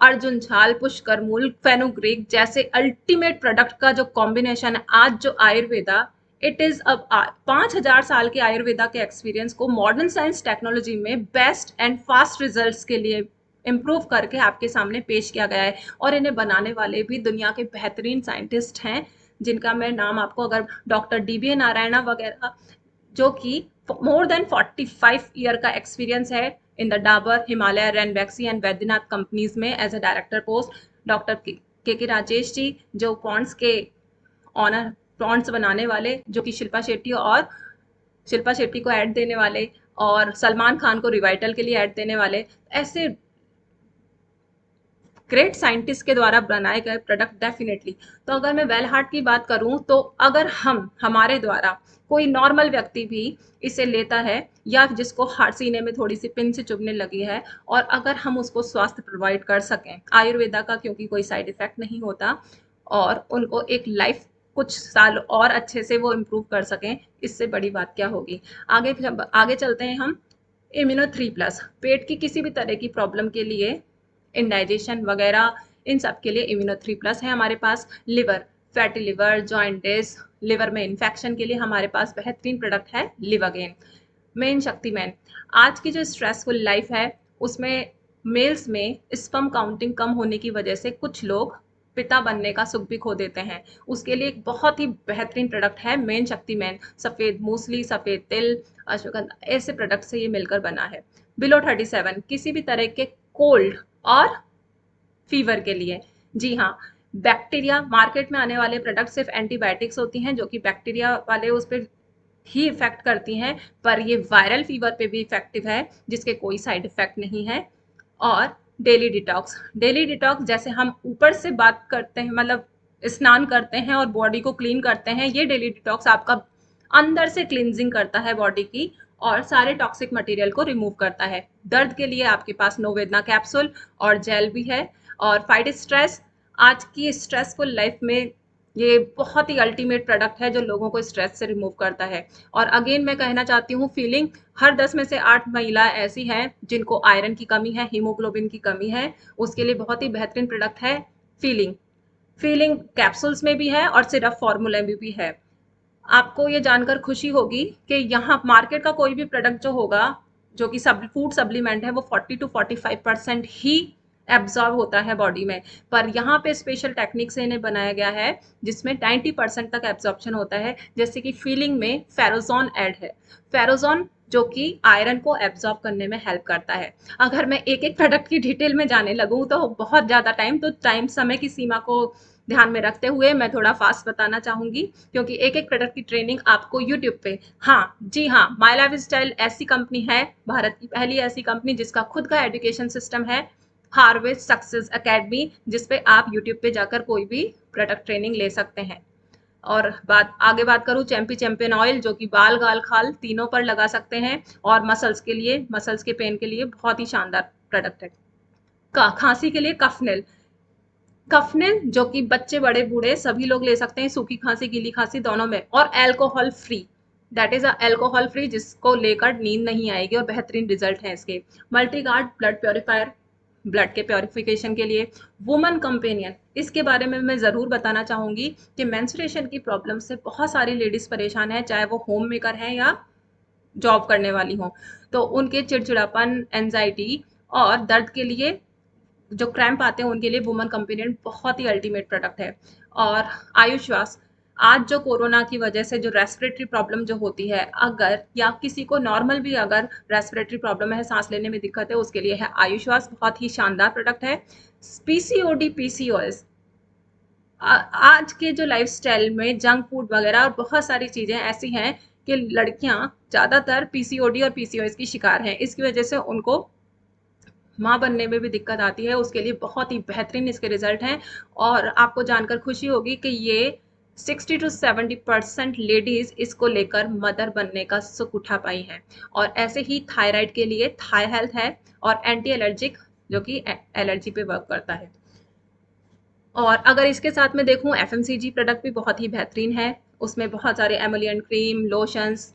अर्जुन झाल, पुष्कर मूल, फेनुग्रीक जैसे अल्टीमेट प्रोडक्ट का जो कॉम्बिनेशन है, आज जो आयुर्वेदा, इट इज अब 5,000 साल के आयुर्वेदा के एक्सपीरियंस को मॉडर्न साइंस टेक्नोलॉजी में बेस्ट एंड फास्ट रिजल्ट्स के लिए इम्प्रूव करके आपके सामने पेश किया गया है। और इन्हें बनाने वाले भी दुनिया के बेहतरीन साइंटिस्ट हैं, जिनका मैं नाम आपको, अगर डॉक्टर डीबी नारायणा वगैरह, जो कि मोर देन 45 ईयर का एक्सपीरियंस है in the Dabur, Himalaya, Ranbaxy and Vaidyanath companies में as a director post. Doctor K Rajesh जी, जो पॉन्ड्स के ऑनर, पॉन्ड्स बनाने वाले, जो कि शिल्पा शेट्टी को ऐड देने वाले और सलमान खान को रिवाइटल के लिए ऐड देने वाले, ऐसे ग्रेट साइंटिस्ट के द्वारा बनाए गए प्रोडक्ट डेफिनेटली। तो अगर मैं वेल हार्ट की बात करूं तो अगर हमारे द्वारा कोई नॉर्मल व्यक्ति भी इसे लेता है, या जिसको हार्ट सीने में थोड़ी सी पिन से चुभने लगी है, और अगर हम उसको स्वास्थ्य प्रोवाइड कर सकें आयुर्वेदा का, क्योंकि कोई साइड इफेक्ट नहीं होता, और उनको एक लाइफ कुछ साल और अच्छे से वो इम्प्रूव कर सकें, इससे बड़ी बात क्या होगी। आगे आगे चलते हैं हम। इम्यूनो 3 प्लस, पेट की किसी भी तरह की प्रॉब्लम के लिए, इंडाइजेशन वगैरह, इन सब के लिए इम्यूनो 3 प्लस है हमारे पास। लिवर, फैटी लिवर, जॉइंटिस, लिवर में इन्फेक्शन के लिए हमारे पास बेहतरीन प्रोडक्ट है लिवागेन। मेन शक्तिमैन, आज की जो स्ट्रेसफुल लाइफ है उसमें मेल्स में स्पर्म काउंटिंग कम होने की वजह से कुछ लोग पिता बनने का सुख भी खो देते हैं। उसके लिए एक बहुत ही बेहतरीन प्रोडक्ट है मेन शक्तिमैन। सफेद मूसली, सफेद तिल, अश्वगंधा, ऐसे प्रोडक्ट से ये मिलकर बना है। बिलो 37, किसी भी तरह के कोल्ड और फीवर के लिए। जी हाँ, बैक्टीरिया, मार्केट में आने वाले प्रोडक्ट सिर्फ एंटीबायोटिक्स होती हैं, जो कि बैक्टीरिया वाले उस पर ही इफेक्ट करती हैं, पर ये वायरल फीवर पे भी इफेक्टिव है, जिसके कोई साइड इफेक्ट नहीं है। और डेली डिटॉक्स, डेली डिटॉक्स जैसे हम ऊपर से बात करते हैं, मतलब स्नान करते हैं और बॉडी को क्लीन करते हैं, ये डेली डिटॉक्स आपका अंदर से क्लींजिंग करता है बॉडी की, और सारे टॉक्सिक मटेरियल को रिमूव करता है। दर्द के लिए आपके पास नोवेदना कैप्सूल और जेल भी है। और फाइट स्ट्रेस, आज की स्ट्रेसफुल लाइफ में ये बहुत ही अल्टीमेट प्रोडक्ट है जो लोगों को स्ट्रेस से रिमूव करता है। और अगेन मैं कहना चाहती हूँ, फीलिंग, हर 10 में से 8 महिला ऐसी हैं जिनको आयरन की कमी है, हीमोग्लोबिन की कमी है, उसके लिए बहुत ही बेहतरीन प्रोडक्ट है फीलिंग। फीलिंग कैप्सूल्स में भी है और सिरप फॉर्मूला में भी है। आपको ये जानकर खुशी होगी कि यहाँ मार्केट का कोई भी प्रोडक्ट जो होगा, जो कि सब फूड सप्लीमेंट है, वो 40 to 45% ही एब्जॉर्ब होता है बॉडी में, पर यहाँ पे स्पेशल टेक्निक से इन्हें बनाया गया है जिसमें 90% तक एब्जॉर्प्शन होता है। जैसे कि फीलिंग में फेरोजोन ऐड है, फेरोजोन जो कि आयरन को एब्जॉर्ब करने में हेल्प करता है। अगर मैं एक एक प्रोडक्ट की डिटेल में जाने लगूँ तो बहुत ज़्यादा टाइम समय की सीमा को ध्यान में रखते हुए मैं थोड़ा फास्ट बताना चाहूंगी, क्योंकि एक एक प्रोडक्ट की ट्रेनिंग आपको यूट्यूब पे, हाँ जी हाँ, माई लाइफ स्टाइल ऐसी कंपनी है, भारत की पहली ऐसी कंपनी जिसका खुद का एजुकेशन सिस्टम है, हार्वेस्ट सक्सेस एकेडमी, जिसपे आप यूट्यूब पे जाकर कोई भी प्रोडक्ट ट्रेनिंग ले सकते हैं। और बात करूं चैंपियन ऑयल, जो कि बाल, गाल, खाल तीनों पर लगा सकते हैं, और मसल्स के पेन के लिए बहुत ही शानदार प्रोडक्ट है। खांसी के लिए कफनेल, कफनिल जो कि बच्चे बड़े बूढ़े सभी लोग ले सकते हैं, सूखी खांसी गीली खांसी दोनों में, और alcohol free, that is alcohol free, जिसको लेकर नींद नहीं आएगी और बेहतरीन रिजल्ट है इसके। Multi guard blood purifier, blood के प्योरिफिकेशन के लिए। वुमन कंपेनियन, इसके बारे में मैं ज़रूर बताना चाहूँगी कि मेंस्ट्रुएशन की प्रॉब्लम से बहुत सारी लेडीज़ परेशान हैं, चाहे वो होम मेकर हैं या जॉब करने वाली हों। तो उनके चिड़चिड़ापन, एंजाइटी और दर्द के लिए, जो क्रैम्प आते हैं उनके लिए वुमन कंपेनियन बहुत ही अल्टीमेट प्रोडक्ट है। और आयुश्वास, आज जो कोरोना की वजह से जो रेस्पिरेटरी प्रॉब्लम जो होती है, अगर या किसी को नॉर्मल भी अगर रेस्पिरेटरी प्रॉब्लम है, सांस लेने में दिक्कत है, उसके लिए है आयुश्वास, बहुत ही शानदार प्रोडक्ट है। पीसीओडी पीसीओएस, आज के जो लाइफस्टाइल में जंक फूड वगैरह और बहुत सारी चीजें ऐसी हैं कि लड़कियां ज्यादातर पीसीओडी और पीसीओएस की शिकार हैं, इसकी वजह से उनको माँ बनने में भी दिक्कत आती है। उसके लिए बहुत ही बेहतरीन इसके रिजल्ट हैं। और आपको जानकर खुशी होगी कि ये 60 to 70% लेडीज इसको लेकर मदर बनने का सुख उठा पाई हैं। और ऐसे ही थायराइड के लिए थाई हेल्थ है, और एंटी एलर्जिक जो कि एलर्जी पे वर्क करता है। और अगर इसके साथ में देखूं, एफएमसीजी प्रोडक्ट भी बहुत ही बेहतरीन है। उसमें बहुत सारे एमोलियन क्रीम, लोशंस,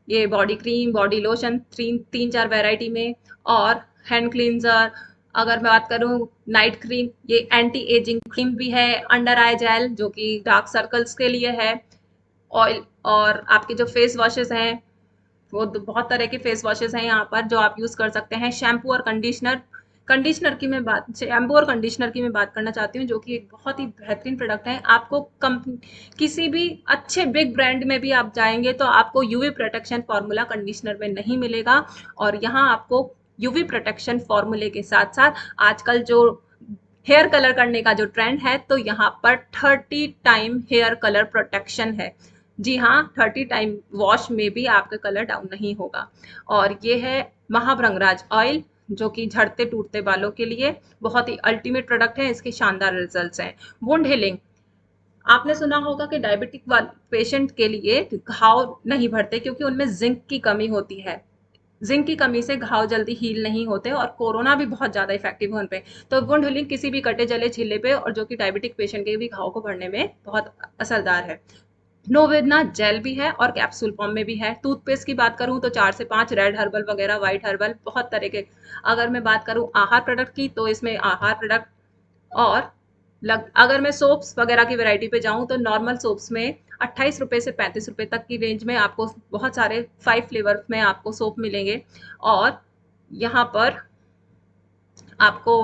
ये बॉडी क्रीम, बॉडी लोशन, तीन चार वैरायटी में, और हैंड क्लींजर। अगर मैं बात करूं नाइट क्रीम, ये एंटी एजिंग क्रीम भी है। अंडर आई जेल जो कि डार्क सर्कल्स के लिए है। ऑयल, और आपके जो फेस वॉशेस हैं, वो बहुत तरह के फेस वॉशेस हैं यहाँ पर जो आप यूज कर सकते हैं। शैम्पू और कंडीशनर, कंडीशनर की मैं बात शैम्पू और कंडीशनर की मैं बात करना चाहती हूँ, जो कि एक बहुत ही बेहतरीन प्रोडक्ट है। आपको किसी भी अच्छे बिग ब्रांड में भी आप जाएंगे तो आपको यूवी प्रोटेक्शन फॉर्मूला कंडीशनर में नहीं मिलेगा। और यहाँ आपको यूवी प्रोटेक्शन फॉर्मूले के साथ साथ आजकल जो हेयर कलर करने का जो ट्रेंड है, तो यहाँ पर 30 टाइम हेयर कलर प्रोटेक्शन है। जी हाँ, 30 टाइम वॉश में भी आपका कलर डाउन नहीं होगा। और ये है महाभृंगराज ऑयल, जो कि झड़ते टूटते बालों के लिए बहुत ही अल्टीमेट प्रोडक्ट है। इसके शानदार रिजल्ट्स हैं। वुंड हीलिंग, आपने सुना होगा कि डायबिटिक पेशेंट के लिए घाव नहीं भरते क्योंकि उनमें जिंक की कमी होती है। जिंक की कमी से घाव जल्दी हील नहीं होते और कोरोना भी बहुत ज्यादा इफेक्टिव है उन पे। तो वुंड हीलिंग किसी भी कटे जले छिले पे, और जो कि डायबिटिक पेशेंट के भी घाव को भरने में बहुत असरदार है। नोवेदना जेल भी है और कैप्सूल फॉर्म में भी है। टूथपेस्ट की बात करूं तो 4 से 5 रेड हर्बल वगैरह, व्हाइट हर्बल, बहुत तरह के। अगर मैं बात करूं आहार प्रोडक्ट की, तो इसमें आहार प्रोडक्ट, और अगर मैं सोप्स वगैरह की वैरायटी पे जाऊं तो नॉर्मल सोप्स में 28 रुपए से 35 रुपए तक की रेंज में आपको बहुत सारे 5 फ्लेवर में आपको सोप मिलेंगे। और यहाँ पर आपको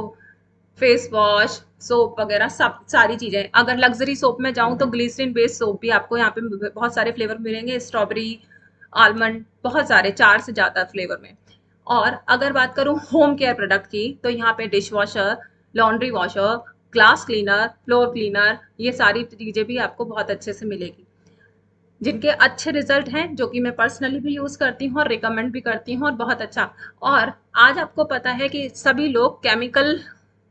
फेस वॉश, सोप वगैरह सब सारी चीजें। अगर लग्जरी सोप में जाऊं तो ग्लिसरीन बेस्ड सोप भी आपको यहाँ पे बहुत सारे फ्लेवर मिलेंगे, स्ट्रॉबेरी, आलमंड, बहुत सारे 4 से ज्यादा फ्लेवर में। और अगर बात करूं होम केयर प्रोडक्ट की, तो यहाँ पे dish washer, laundry washer, glass cleaner, floor cleaner, ये सारी चीजें भी आपको बहुत अच्छे से मिलेगी, जिनके अच्छे रिजल्ट हैं, जो कि मैं पर्सनली भी यूज करती हूँ और रिकमेंड भी करती हूँ, और बहुत अच्छा। और आज आपको पता है कि सभी लोग केमिकल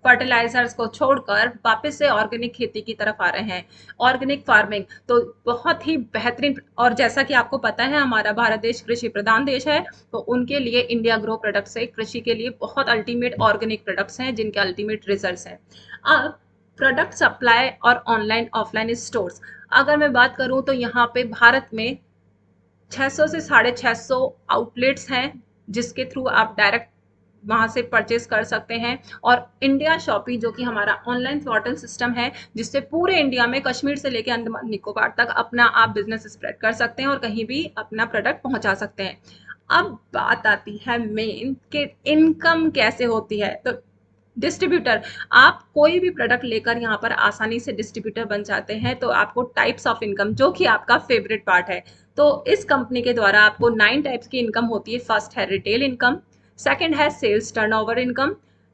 फर्टिलाइजर्स को छोड़कर वापस से ऑर्गेनिक खेती की तरफ आ रहे हैं, ऑर्गेनिक फार्मिंग। तो बहुत ही बेहतरीन, और जैसा कि आपको पता है हमारा भारत देश कृषि प्रधान देश है, तो उनके लिए इंडिया ग्रो प्रोडक्ट्स से कृषि के लिए बहुत अल्टीमेट ऑर्गेनिक प्रोडक्ट्स हैं, जिनके अल्टीमेट रिजल्ट्स हैं। अब प्रोडक्ट सप्लाई और ऑनलाइन ऑफलाइन स्टोर्स, अगर मैं बात करूं तो यहाँ पे भारत में 600 से 650 आउटलेट्स हैं, जिसके थ्रू आप डायरेक्ट वहां से परचेज कर सकते हैं। और इंडिया शॉपी जो कि हमारा ऑनलाइन पोर्टल सिस्टम है, जिससे पूरे इंडिया में कश्मीर से लेकर अंडमान निकोबार तक अपना आप बिजनेस स्प्रेड कर सकते हैं और कहीं भी अपना प्रोडक्ट पहुंचा सकते हैं। अब बात आती है मेन कि इनकम कैसे होती है। तो डिस्ट्रीब्यूटर, आप कोई भी प्रोडक्ट लेकर यहाँ पर आसानी से डिस्ट्रीब्यूटर बन जाते हैं। तो आपको टाइप्स ऑफ इनकम, जो कि आपका फेवरेट पार्ट है, तो इस कंपनी के द्वारा आपको 9 टाइप्स की इनकम होती है। फर्स्ट है रिटेल इनकम, सेकंड है सेल्स टर्नओवर इनकम,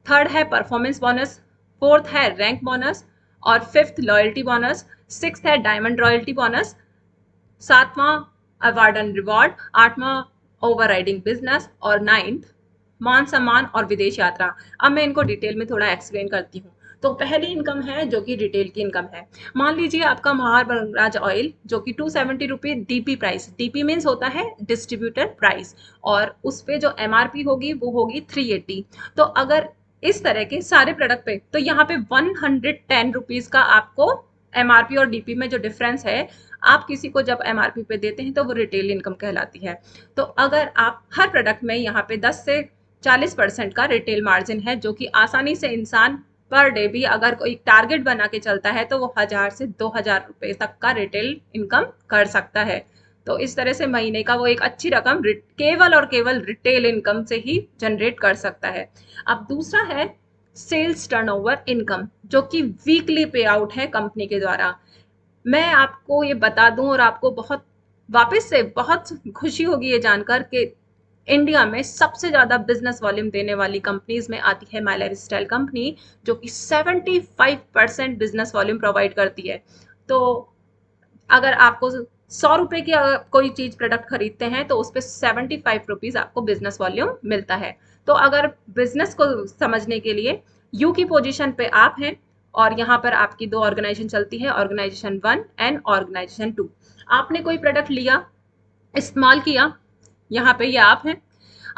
थर्ड है परफॉर्मेंस बोनस, फोर्थ है रैंक बोनस, और फिफ्थ लॉयल्टी बोनस, सिक्स्थ है डायमंड रॉयल्टी बोनस, सातवां अवार्ड एंड रिवॉर्ड, आठवां ओवरराइडिंग बिजनेस, और नाइन्थ मान सम्मान और विदेश यात्रा। अब मैं इनको डिटेल में थोड़ा एक्सप्लेन करती हूँ। तो पहली इनकम है जो कि रिटेल की इनकम है। मान लीजिए आपका महाबरंगराज ऑयल जो कि 270 रुपये डीपी प्राइस, डीपी मीन्स होता है डिस्ट्रीब्यूटर प्राइस, और उस पे जो एमआरपी होगी वो होगी 380। तो अगर इस तरह के सारे प्रोडक्ट पे, तो यहाँ पे 110 रुपीज का आपको एमआरपी और डीपी में जो डिफरेंस है, आप किसी को जब एमआरपी पे देते हैं तो वो रिटेल इनकम कहलाती है। तो अगर आप हर प्रोडक्ट में यहाँ पे 10 से 40% का रिटेल मार्जिन है, जो कि आसानी से इंसान पर डे भी अगर कोई टारगेट बना के चलता है तो वो 1000 से 2000 रुपए तक का रिटेल इनकम कर सकता है। तो इस तरह से महीने का वो एक अच्छी रकम केवल और केवल रिटेल इनकम से ही जनरेट कर सकता है। अब दूसरा है सेल्स टर्नओवर इनकम, जो कि वीकली पे आउट है कंपनी के द्वारा। मैं आपको ये बता दूं और आपको बहुत वापस से बहुत खुशी होगी ये जानकर कि इंडिया में सबसे ज्यादा बिजनेस वॉल्यूम देने वाली कंपनीज में आती है माई लाइफ स्टाइल कंपनी, जो कि 75% बिजनेस वॉल्यूम प्रोवाइड करती है। तो अगर आपको 100 रुपए की कोई चीज प्रोडक्ट खरीदते हैं तो उस पर 75 रुपीज आपको बिजनेस वॉल्यूम मिलता है। तो अगर बिजनेस को समझने के लिए यू की पोजीशन पे आप हैं, और यहाँ पर आपकी दो ऑर्गेनाइजेशन चलती है, ऑर्गेनाइजेशन 1 एंड ऑर्गेनाइजेशन 2। आपने कोई प्रोडक्ट लिया, इस्तेमाल किया, यहाँ पे ये आप हैं,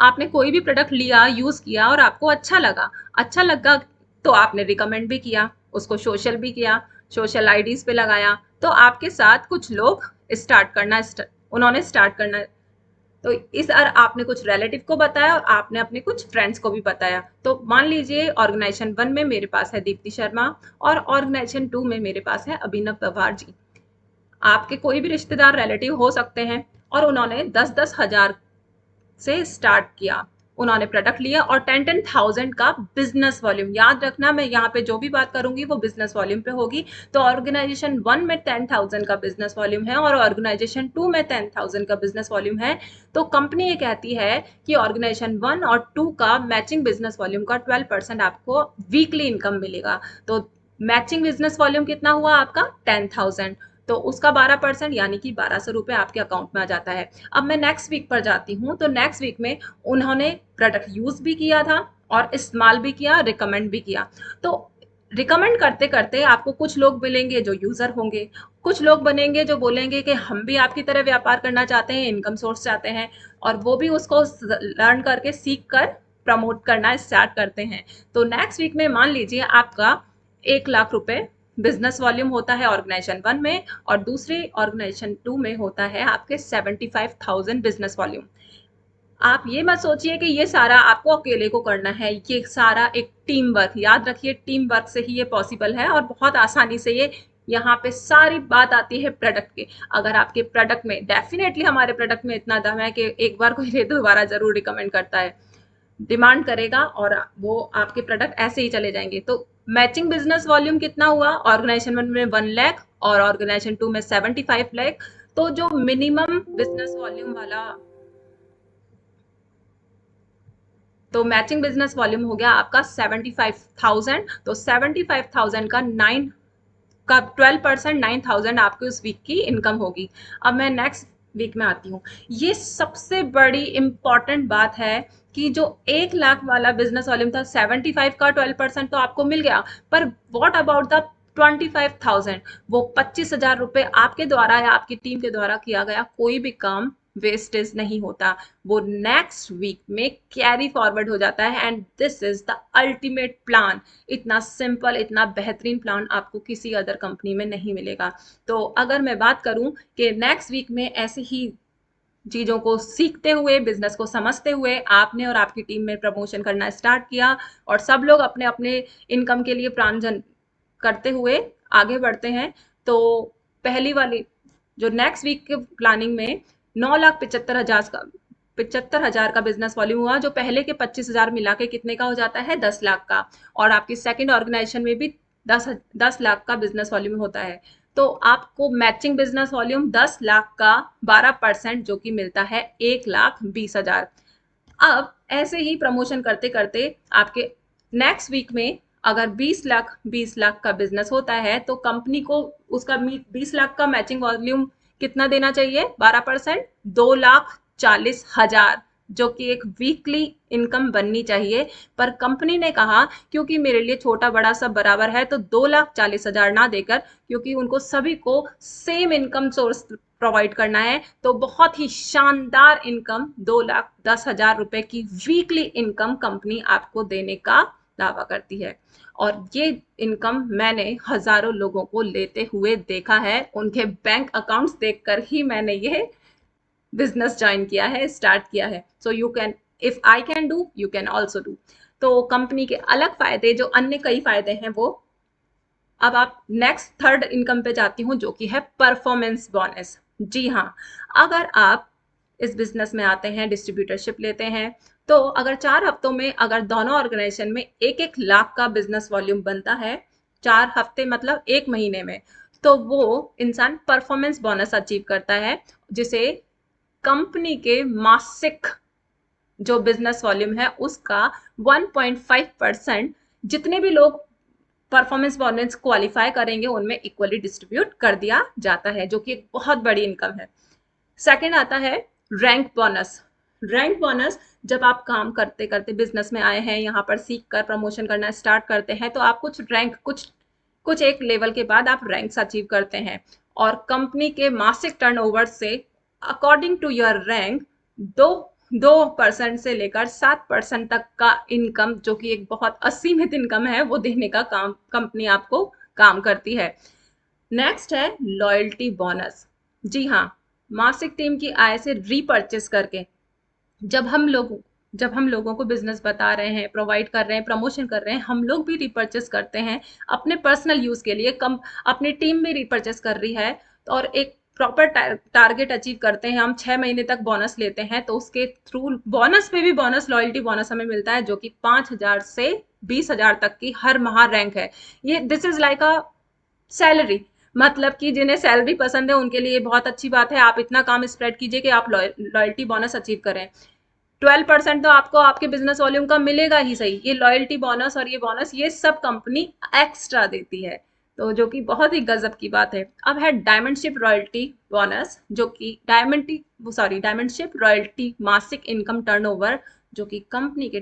आपने कोई भी प्रोडक्ट लिया, यूज किया और आपको अच्छा लगा तो आपने रिकमेंड भी किया, उसको सोशल भी किया, सोशल आईडीज पे लगाया, तो आपके साथ कुछ लोग उन्होंने स्टार्ट करना, तो इस आपने कुछ रिलेटिव को बताया और आपने अपने कुछ फ्रेंड्स को भी बताया। तो मान लीजिए ऑर्गेनाइजेशन 1 में मेरे पास है दीप्ति शर्मा और ऑर्गेनाइजेशन 2 में मेरे पास है अभिनव पवार जी। आपके कोई भी रिश्तेदार रिलेटिव हो सकते हैं, और उन्होंने 10-10 हज़ार से स्टार्ट किया, उन्होंने प्रोडक्ट लिया और 10-10,000 का बिजनेस वॉल्यूम। याद रखना, मैं यहाँ पे जो भी बात करूंगी वो बिजनेस वॉल्यूम पे होगी। तो ऑर्गेनाइजेशन 1 में 10,000 का बिजनेस वॉल्यूम है और ऑर्गेनाइजेशन 2 में 10,000 का बिजनेस वॉल्यूम है। तो कंपनी ये कहती है कि ऑर्गेनाइजेशन 1 और 2 का मैचिंग बिजनेस वॉल्यूम का 12% आपको वीकली इनकम मिलेगा। तो मैचिंग बिजनेस वॉल्यूम कितना हुआ आपका? 10,000। तो उसका 12% यानी कि 1200 रुपए आपके अकाउंट में आ जाता है। अब मैं नेक्स्ट वीक पर जाती हूँ, तो नेक्स्ट वीक में उन्होंने प्रोडक्ट यूज भी किया था और इस्तेमाल भी किया, रिकमेंड भी किया। तो रिकमेंड करते करते आपको कुछ लोग मिलेंगे जो यूजर होंगे, कुछ लोग बनेंगे जो बोलेंगे कि हम भी आपकी तरह व्यापार करना चाहते हैं, इनकम सोर्स चाहते हैं, और वो भी उसको लर्न करके सीख कर प्रमोट करना स्टार्ट करते हैं। तो नेक्स्ट वीक में मान लीजिए आपका 1 लाख रुपए बिजनेस वॉल्यूम होता है ऑर्गेनाइजेशन 1 में, और दूसरे ऑर्गेनाइजेशन 2 में होता है आपके 75,000 बिजनेस वॉल्यूम। आप ये मत सोचिए कि ये सारा आपको अकेले को करना है, ये सारा एक टीम वर्क, याद रखिए टीम वर्क से ही ये पॉसिबल है और बहुत आसानी से ये, यहाँ पे सारी बात आती है प्रोडक्ट के। अगर आपके प्रोडक्ट में, डेफिनेटली हमारे प्रोडक्ट में इतना दम है कि एक बार कोई ले दोबारा जरूर रिकमेंड करता है, डिमांड करेगा और वो आपके प्रोडक्ट ऐसे ही चले जाएंगे। तो मैचिंग बिजनेस वॉल्यूम कितना हुआ? ऑर्गेनाइजेशन 1 में 1 लाख और ऑर्गेनाइजेशन 2 में 75 लाख। तो जो मिनिमम बिजनेस वॉल्यूम वाला, तो मैचिंग बिजनेस वॉल्यूम हो गया आपका 75,000। तो 75,000 का 12% 9,000 आपकी उस वीक की इनकम होगी। अब मैं नेक्स्ट वीक में आती हूँ। ये सबसे बड़ी इंपॉर्टेंट बात है कि जो 1 लाख वाला बिजनेस वॉल्यूम था, 75 का 12% तो आपको मिल गया, पर व्हाट अबाउट द 25,000? वो 25,000 रुपए आपके द्वारा या आपकी टीम के द्वारा किया गया कोई भी काम वेस्टेज नहीं होता, वो नेक्स्ट वीक में कैरी फॉरवर्ड हो जाता है। And this is the ultimate plan. इतना सिंपल, इतना बेहतरीन प्लान आपको किसी अदर कंपनी में नहीं मिलेगा। तो अगर मैं बात करूं कि नेक्स्ट वीक में ऐसे ही चीजों को सीखते हुए, बिजनेस को समझते हुए आपने और आपकी टीम में प्रमोशन करना स्टार्ट किया और सब लोग अपने अपने इनकम के लिए प्रांजन करते हुए आगे बढ़ते हैं, तो पहली वाली जो नेक्स्ट वीक के प्लानिंग में 9,75,000 का बिजनेस वॉल्यूम हुआ, जो पहले के 25,000 मिला के कितने का हो जाता है? 10 लाख का। और आपकी सेकंड ऑर्गेनाइजेशन में भी 10 लाख का बिजनेस वॉल्यूम होता है। तो आपको मैचिंग बिजनेस वॉल्यूम 10 लाख का 12% जो कि मिलता है 1,20,000। अब ऐसे ही प्रमोशन करते करते आपके नेक्स्ट वीक में अगर 20 लाख का बिजनेस होता है तो कंपनी को उसका 20 लाख का मैचिंग वॉल्यूम कितना देना चाहिए? 12%, 2,40,000, जो कि एक वीकली इनकम बननी चाहिए। पर कंपनी ने कहा क्योंकि मेरे लिए छोटा बड़ा सब बराबर है, तो 2,40,000 ना देकर, क्योंकि उनको सभी को सेम इनकम सोर्स प्रोवाइड करना है, तो बहुत ही शानदार इनकम 2,10,000 रुपए की वीकली इनकम कंपनी आपको देने का दावा करती है। और ये इनकम मैंने हजारों लोगों को लेते हुए देखा है, उनके बैंक अकाउंट्स देखकर ही मैंने ये बिजनेस ज्वाइन किया है, स्टार्ट किया है। So you can, if I can do, you can also do. तो कंपनी के अलग फायदे, जो अन्य कई फायदे हैं, वो अब आप नेक्स्ट थर्ड इनकम पे जाती हूँ, जो कि है परफॉर्मेंस बोनस। जी हाँ, अगर आप इस बिजनेस में आते हैं, डिस्ट्रीब्यूटरशिप लेते हैं, तो अगर 4 हफ्तों में अगर दोनों ऑर्गेनाइजेशन में 1-1 लाख का बिजनेस वॉल्यूम बनता है, 4 हफ्ते मतलब 1 महीने में, तो वो इंसान परफॉर्मेंस बोनस अचीव करता है, जिसे कंपनी के मासिक जो बिजनेस वॉल्यूम है उसका 1.5% जितने भी लोग परफॉर्मेंस बोनस क्वालिफाई करेंगे उनमें इक्वली डिस्ट्रीब्यूट कर दिया जाता है, जो कि एक बहुत बड़ी इनकम है। सेकंड आता है रैंक बोनस। रैंक बोनस, जब आप काम करते करते बिजनेस में आए हैं, यहाँ पर सीख कर प्रमोशन करना स्टार्ट करते हैं, तो आप कुछ रैंक, कुछ कुछ एक लेवल के बाद आप रैंक्स अचीव करते हैं, और कंपनी के मासिक टर्नओवर से अकॉर्डिंग टू योर रैंक 2% से लेकर 7% तक का इनकम, जो कि एक बहुत असीमित इनकम है, वो देने का काम कंपनी आपको काम करती है। नेक्स्ट है लॉयल्टी बोनस। जी हाँ, मासिक टीम की आय से रीपर्चेस करके जब हम लोग जब हम लोगों को बिजनेस बता रहे हैं, प्रोवाइड कर रहे हैं, प्रमोशन कर रहे हैं, हम लोग भी रिपर्चेस करते हैं अपने पर्सनल यूज के लिए, कम अपनी टीम भी रिपर्चेस कर रही है, और एक प्रॉपर टारगेट अचीव करते हैं, हम 6 महीने तक बोनस लेते हैं, तो उसके थ्रू बोनस पे भी बोनस, लॉयल्टी बोनस हमें मिलता है, जो कि 5,000 से 20,000 तक की हर माह रैंक है। ये this is like a salary, मतलब कि जिन्हें सैलरी पसंद है उनके लिए बहुत अच्छी बात है। आप इतना काम स्प्रेड कीजिए कि आप लॉयल्टी बोनस अचीव करें। 12% तो आपको आपके बिजनेस वॉल्यूम का मिलेगा ही सही। ये लॉयल्टी बोनस और ये बोनस, ये सब कंपनी एक्स्ट्रा देती है, तो जो कि बहुत ही गजब की बात है। अब है डायमंडशिप रॉयल्टी बोनस, जो कि डायमंडशिप रॉयल्टी मासिक इनकम टर्नओवर, जो कि कंपनी के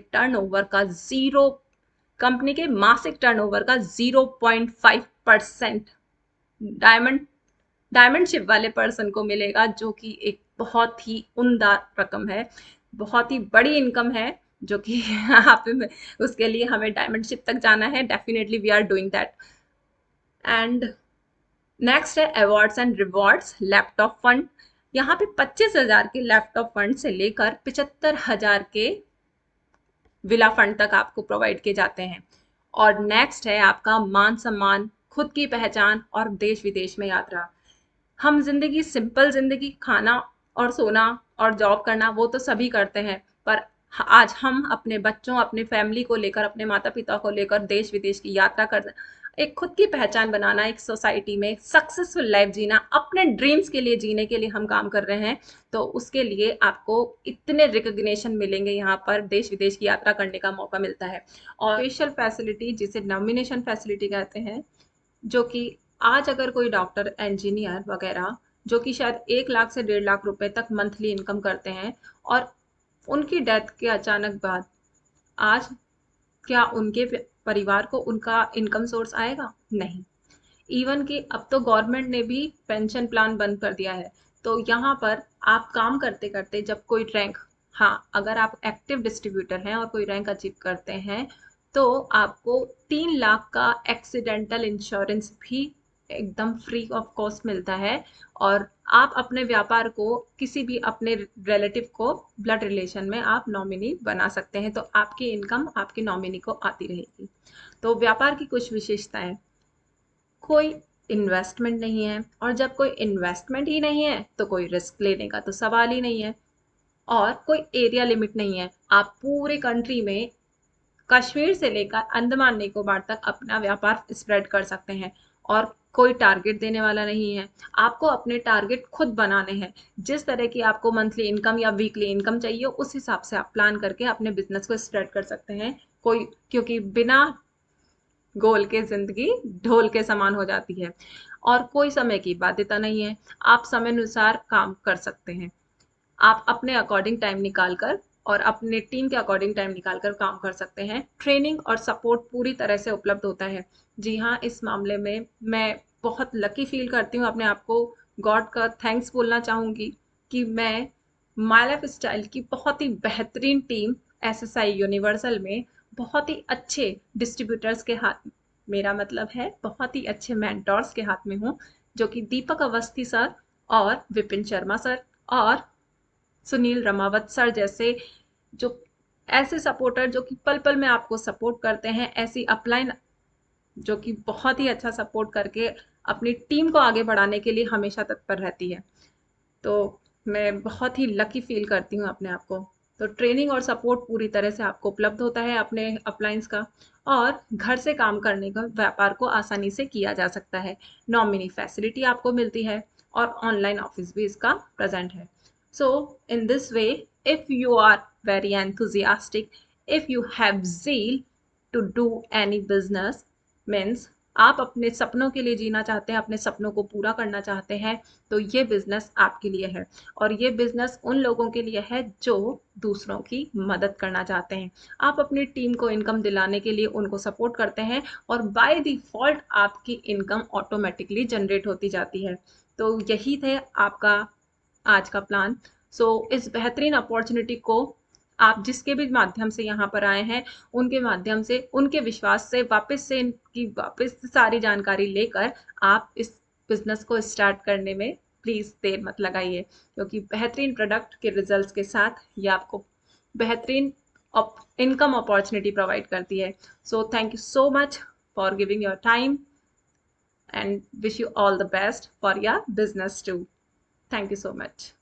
मासिक टर्नओवर का 0.5% डायमंड डायमंडशिप वाले पर्सन को मिलेगा, जो कि एक बहुत ही उम्दा रकम है, बहुत ही बड़ी इनकम है, जो कि आप उसके लिए हमें डायमंडशिप तक जाना है। Definitely we are doing that. And next है awards and rewards laptop fund. यहाँ पे 25,000 के लैपटॉप फंड से लेकर 75,000 के विला फंड तक आपको प्रोवाइड किए जाते हैं। और नेक्स्ट है आपका मान सम्मान, खुद की पहचान और देश विदेश में यात्रा। हम जिंदगी, सिंपल जिंदगी, खाना और सोना और जॉब करना, वो तो सभी करते हैं, पर आज हम अपने बच्चों, अपने फैमिली को लेकर, अपने माता पिता को लेकर देश विदेश की यात्रा कर, एक खुद की पहचान बनाना, एक सोसाइटी में सक्सेसफुल लाइफ जीना, अपने ड्रीम्स के लिए जीने के लिए हम काम कर रहे हैं। तो उसके लिए आपको इतने रिकग्निशन मिलेंगे, यहाँ पर देश विदेश की यात्रा करने का मौका मिलता है। और स्पेशल फैसिलिटी, जिसे नॉमिनेशन फैसिलिटी कहते हैं, जो कि आज अगर कोई डॉक्टर, इंजीनियर वगैरह, जो कि शायद 1 लाख से 1.5 लाख रुपए तक मंथली इनकम करते हैं, और उनकी डेथ के अचानक बाद आज क्या उनके परिवार को उनका इनकम सोर्स आएगा? नहीं। इवन कि अब तो गवर्नमेंट ने भी पेंशन प्लान बंद कर दिया है। तो यहाँ पर आप काम करते करते जब कोई रैंक, हाँ, अगर आप एक्टिव डिस्ट्रीब्यूटर हैं और कोई रैंक अचीव करते हैं, तो आपको 3 लाख का एक्सीडेंटल इंश्योरेंस भी एकदम फ्री ऑफ कॉस्ट मिलता है। और आप अपने व्यापार को किसी भी अपने रिलेटिव को ब्लड रिलेशन में आप नॉमिनी बना सकते हैं, तो आपकी इनकम आपके नॉमिनी को आती रहेगी। तो व्यापार की कुछ विशेषताएं: कोई इन्वेस्टमेंट नहीं है, और जब कोई इन्वेस्टमेंट ही नहीं है तो कोई रिस्क लेने का तो सवाल ही नहीं है। और कोई एरिया लिमिट नहीं है, आप पूरे कंट्री में कश्मीर से लेकर अंडमान निकोबार तक अपना व्यापार स्प्रेड कर सकते हैं। और कोई टारगेट देने वाला नहीं है, आपको अपने टारगेट खुद बनाने हैं। जिस तरह की आपको मंथली इनकम या वीकली इनकम चाहिए, उस हिसाब से आप प्लान करके अपने बिजनेस को स्प्रेड कर सकते हैं। कोई, क्योंकि बिना गोल के जिंदगी ढोल के समान हो जाती है। और कोई समय की बाध्यता नहीं है, आप समय अनुसार काम कर सकते हैं। आप अपने अकॉर्डिंग टाइम निकाल कर और अपने टीम के अकॉर्डिंग टाइम निकाल कर काम कर सकते हैं। ट्रेनिंग और सपोर्ट पूरी तरह से उपलब्ध होता है। जी हाँ, इस मामले में मैं बहुत लकी फील करती हूँ, अपने आप को गॉड का थैंक्स बोलना चाहूँगी कि मैं माई लाइफ स्टाइल की बहुत ही बेहतरीन टीम SSI यूनिवर्सल में बहुत ही अच्छे डिस्ट्रीब्यूटर्स के हाथ, मेरा मतलब है बहुत ही अच्छे मेंटोर्स के हाथ में हूँ, जो कि दीपक अवस्थी सर और विपिन शर्मा सर और सुनील रमावत सर जैसे, जो ऐसे सपोर्टर जो कि पल पल में आपको सपोर्ट करते हैं, ऐसी अपलाइन जो कि बहुत ही अच्छा सपोर्ट करके अपनी टीम को आगे बढ़ाने के लिए हमेशा तत्पर रहती है। तो मैं बहुत ही लकी फील करती हूँ अपने आप को। तो ट्रेनिंग और सपोर्ट पूरी तरह से आपको उपलब्ध होता है अपने अपलाइंस का, और घर से काम करने का व्यापार को आसानी से किया जा सकता है। नॉमिनी फैसिलिटी आपको मिलती है और ऑनलाइन ऑफिस भी इसका प्रेजेंट है। So in this way, if you are very enthusiastic, if you have zeal to do any business, means आप अपने सपनों के लिए जीना चाहते हैं, अपने सपनों को पूरा करना चाहते हैं, तो ये बिजनेस आपके लिए है। और ये बिजनेस उन लोगों के लिए है जो दूसरों की मदद करना चाहते हैं। आप अपनी टीम को इनकम दिलाने के लिए उनको सपोर्ट करते हैं, और बाय डिफॉल्ट आपकी इनकम ऑटोमेटिकली जनरेट होती जाती है। तो यही थे आपका आज का प्लान। सो इस बेहतरीन अपॉर्चुनिटी को आप जिसके भी माध्यम से यहाँ पर आए हैं, उनके माध्यम से, उनके विश्वास से वापस से इनकी वापस सारी जानकारी लेकर आप इस बिजनेस को स्टार्ट करने में प्लीज़ देर मत लगाइए, क्योंकि बेहतरीन प्रोडक्ट के रिजल्ट्स के साथ ये आपको बेहतरीन इनकम अपॉर्चुनिटी प्रोवाइड करती है। So thank you so much for giving your time, and wish you all the best for your business too. Thank you so much.